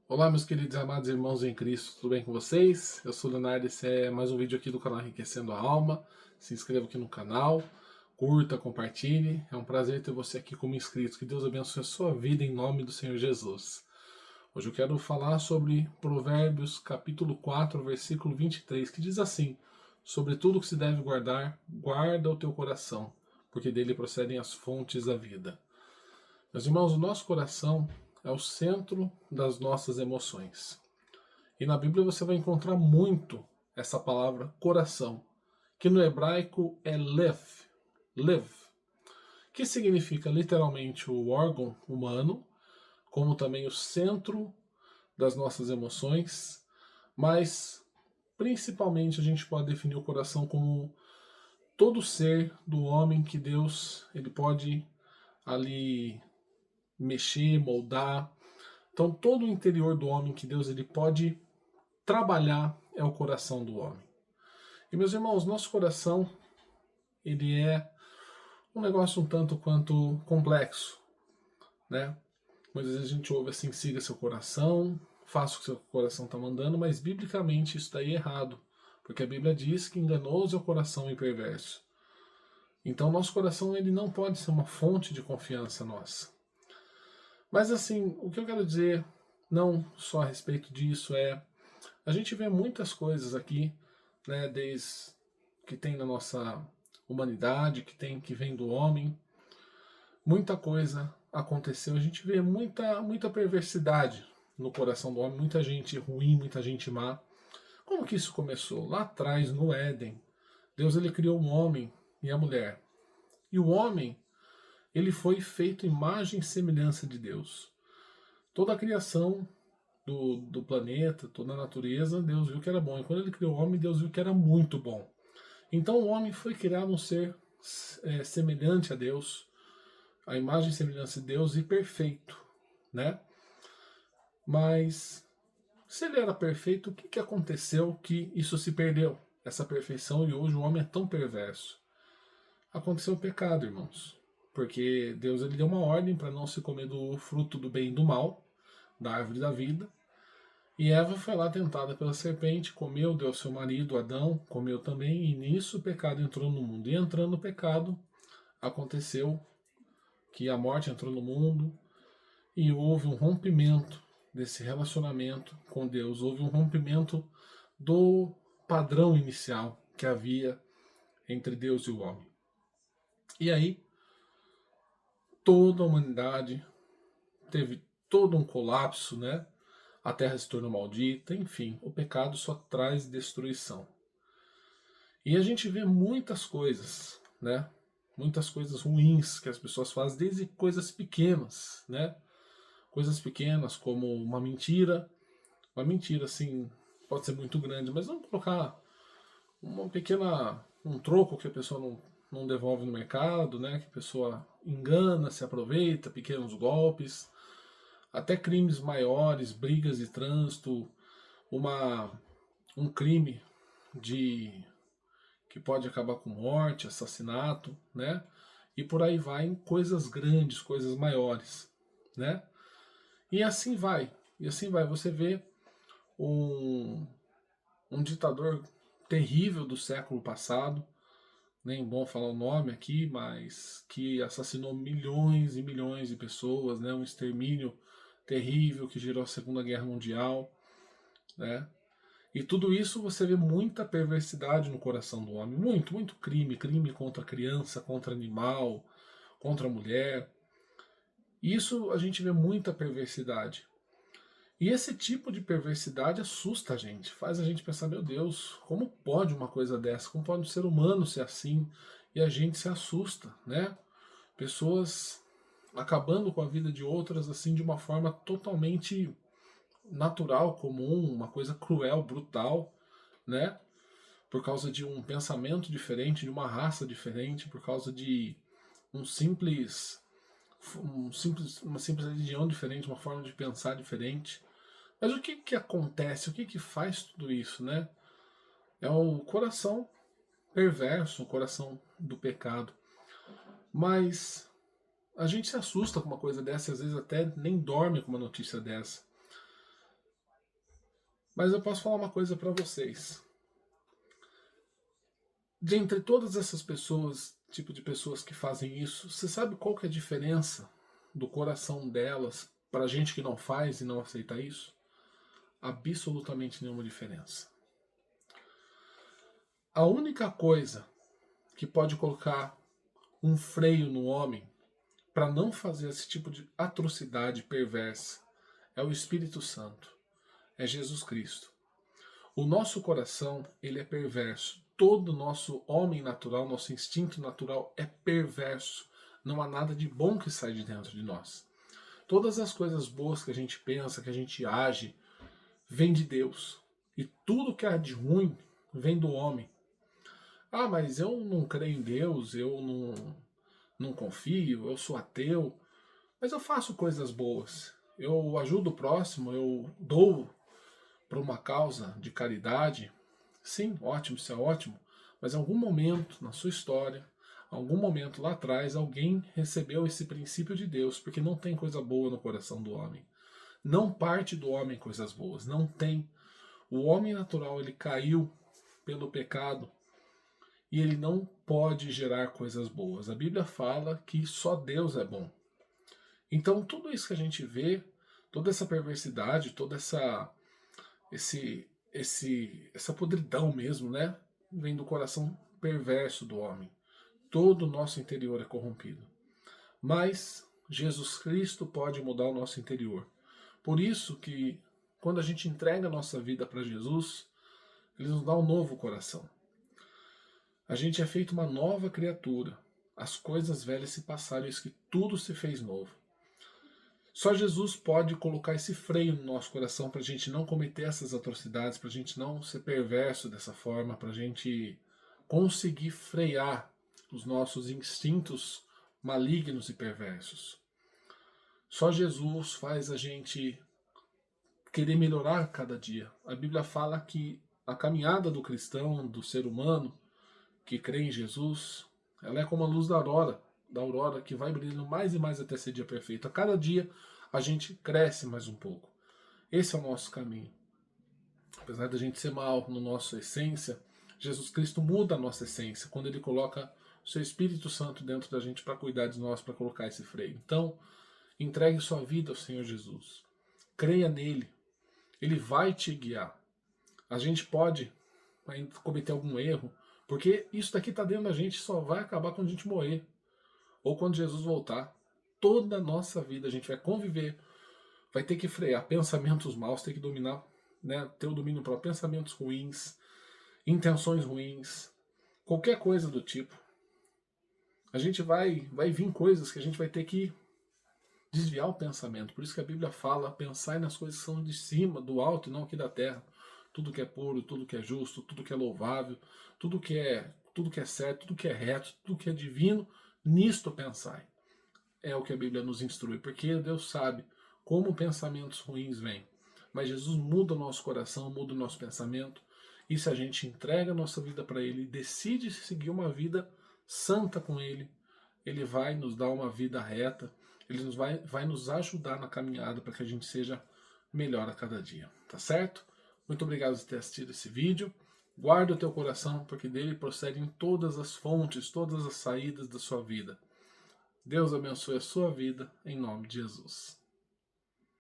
Olá, meus queridos e amados irmãos em Cristo, tudo bem com vocês? Eu sou o Leonardo, esse é mais um vídeo aqui do canal Enriquecendo a Alma. Se inscreva aqui no canal, curta, compartilhe. É um prazer ter você aqui como inscrito. Que Deus abençoe a sua vida em nome do Senhor Jesus. Hoje eu quero falar sobre Provérbios capítulo 4, versículo 23, que diz assim: sobre tudo que se deve guardar, guarda o teu coração, porque dele procedem as fontes da vida. Meus irmãos, o nosso coração é o centro das nossas emoções. E na Bíblia você vai encontrar muito essa palavra coração, que no hebraico é lev, lev, que significa literalmente o órgão humano, como também o centro das nossas emoções, mas principalmente a gente pode definir o coração como todo ser do homem que Deus ele pode ali mexer, moldar. Então todo o interior do homem que Deus ele pode trabalhar é o coração do homem. E meus irmãos, nosso coração ele é um negócio um tanto quanto complexo, né? Muitas vezes a gente ouve assim, siga seu coração, faça o que seu coração está mandando, mas biblicamente isso daí é errado, porque a Bíblia diz que enganoso é o coração e perverso. Então nosso coração ele não pode ser uma fonte de confiança nossa. Mas assim, o que eu quero dizer, não só a respeito disso, a gente vê muitas coisas aqui, né, desde que tem na nossa humanidade, que vem do homem, muita coisa aconteceu, a gente vê muita perversidade no coração do homem, muita gente ruim, muita gente má. Como que isso começou? Lá atrás, no Éden, Deus ele criou um homem e a mulher. E o homem, ele foi feito imagem e semelhança de Deus. Toda a criação do planeta, toda a natureza, Deus viu que era bom. E quando ele criou o homem, Deus viu que era muito bom. Então o homem foi criado um ser semelhante a Deus, a imagem e semelhança de Deus e perfeito, né? Mas se ele era perfeito, o que aconteceu que isso se perdeu? Essa perfeição e hoje o homem é tão perverso. Aconteceu o pecado, irmãos. Porque Deus ele deu uma ordem para não se comer do fruto do bem e do mal, da árvore da vida. E Eva foi lá tentada pela serpente, comeu, deu ao seu marido, Adão, comeu também, e nisso o pecado entrou no mundo. E entrando no pecado, aconteceu que a morte entrou no mundo e houve um rompimento desse relacionamento com Deus, houve um rompimento do padrão inicial que havia entre Deus e o homem. E aí, toda a humanidade teve todo um colapso, né? A terra se tornou maldita, enfim, o pecado só traz destruição. E a gente vê muitas coisas, né? Muitas coisas ruins que as pessoas fazem, desde coisas pequenas, né? Coisas pequenas como uma mentira assim, pode ser muito grande, mas vamos colocar uma pequena, um troco que a pessoa não devolve no mercado, né? Que a pessoa engana, se aproveita, pequenos golpes, até crimes maiores, brigas de trânsito, uma, um crime de que pode acabar com morte, assassinato, né? E por aí vai em coisas grandes, coisas maiores, né? E assim vai, e assim vai. Você vê um, um ditador terrível do século passado, nem bom falar o nome aqui, mas que assassinou milhões e milhões de pessoas, né? Um extermínio terrível que gerou a Segunda Guerra Mundial, né? E tudo isso você vê muita perversidade no coração do homem, muito crime, crime contra a criança, contra animal, contra a mulher. Isso a gente vê muita perversidade. E esse tipo de perversidade assusta a gente, faz a gente pensar, meu Deus, como pode uma coisa dessa? Como pode um ser humano ser assim? E a gente se assusta, né? Pessoas acabando com a vida de outras assim de uma forma totalmente natural, comum, uma coisa cruel, brutal, né? Por causa de um pensamento diferente, de uma raça diferente, por causa de um simples, uma simples religião diferente, uma forma de pensar diferente. Mas o que acontece? O que faz tudo isso, né? É o coração perverso, o coração do pecado. Mas a gente se assusta com uma coisa dessa, às vezes até nem dorme com uma notícia dessa. Mas eu posso falar uma coisa para vocês. De entre todas essas pessoas, tipo de pessoas que fazem isso, você sabe qual que é a diferença do coração delas para a gente que não faz e não aceita isso? Absolutamente nenhuma diferença. A única coisa que pode colocar um freio no homem para não fazer esse tipo de atrocidade perversa é o Espírito Santo, é Jesus Cristo. O nosso coração, ele é perverso. Todo o nosso homem natural, nosso instinto natural é perverso. Não há nada de bom que sai de dentro de nós. Todas as coisas boas que a gente pensa, que a gente age, vem de Deus. E tudo que há de ruim vem do homem. Ah, mas eu não creio em Deus, eu não confio, eu sou ateu. Mas eu faço coisas boas. Eu ajudo o próximo, eu dou para uma causa de caridade. Sim, ótimo, isso é ótimo. Mas em algum momento na sua história, algum momento lá atrás, alguém recebeu esse princípio de Deus, porque não tem coisa boa no coração do homem. Não parte do homem coisas boas, não tem. O homem natural, ele caiu pelo pecado e ele não pode gerar coisas boas. A Bíblia fala que só Deus é bom. Então tudo isso que a gente vê, toda essa perversidade, toda essa podridão mesmo, né, vem do coração perverso do homem. Todo o nosso interior é corrompido. Mas Jesus Cristo pode mudar o nosso interior. Por isso que quando a gente entrega a nossa vida para Jesus, Ele nos dá um novo coração. A gente é feito uma nova criatura. As coisas velhas se passaram, isso que tudo se fez novo. Só Jesus pode colocar esse freio no nosso coração para a gente não cometer essas atrocidades, para a gente não ser perverso dessa forma, para a gente conseguir frear os nossos instintos malignos e perversos. Só Jesus faz a gente querer melhorar a cada dia. A Bíblia fala que a caminhada do cristão, do ser humano que crê em Jesus, ela é como a luz da aurora que vai brilhando mais e mais até ser dia perfeito. A cada dia a gente cresce mais um pouco. Esse é o nosso caminho. Apesar da gente ser mal na nossa essência, Jesus Cristo muda a nossa essência quando Ele coloca o seu Espírito Santo dentro da gente para cuidar de nós, para colocar esse freio. Então, entregue sua vida ao Senhor Jesus. Creia nele. Ele vai te guiar. A gente pode cometer algum erro, porque isso daqui está dentro da gente, só vai acabar quando a gente morrer. Ou quando Jesus voltar. Toda a nossa vida a gente vai conviver, vai ter que frear pensamentos maus, ter que dominar, né, ter o domínio próprio, pensamentos ruins, intenções ruins, qualquer coisa do tipo. A gente vai vir coisas que a gente vai ter que desviar o pensamento. Por isso que a Bíblia fala, pensai nas coisas que são de cima, do alto e não aqui da terra. Tudo que é puro, tudo que é justo, tudo que é louvável, tudo que é certo, tudo que é reto, tudo que é divino, nisto pensai. É o que a Bíblia nos instrui, porque Deus sabe como pensamentos ruins vêm. Mas Jesus muda o nosso coração, muda o nosso pensamento, e se a gente entrega a nossa vida para Ele e decide seguir uma vida santa com Ele, Ele vai nos dar uma vida reta, Ele vai nos ajudar na caminhada para que a gente seja melhor a cada dia, tá certo? Muito obrigado por ter assistido esse vídeo. Guarda o teu coração, porque dele procedem todas as fontes, todas as saídas da sua vida. Deus abençoe a sua vida, em nome de Jesus.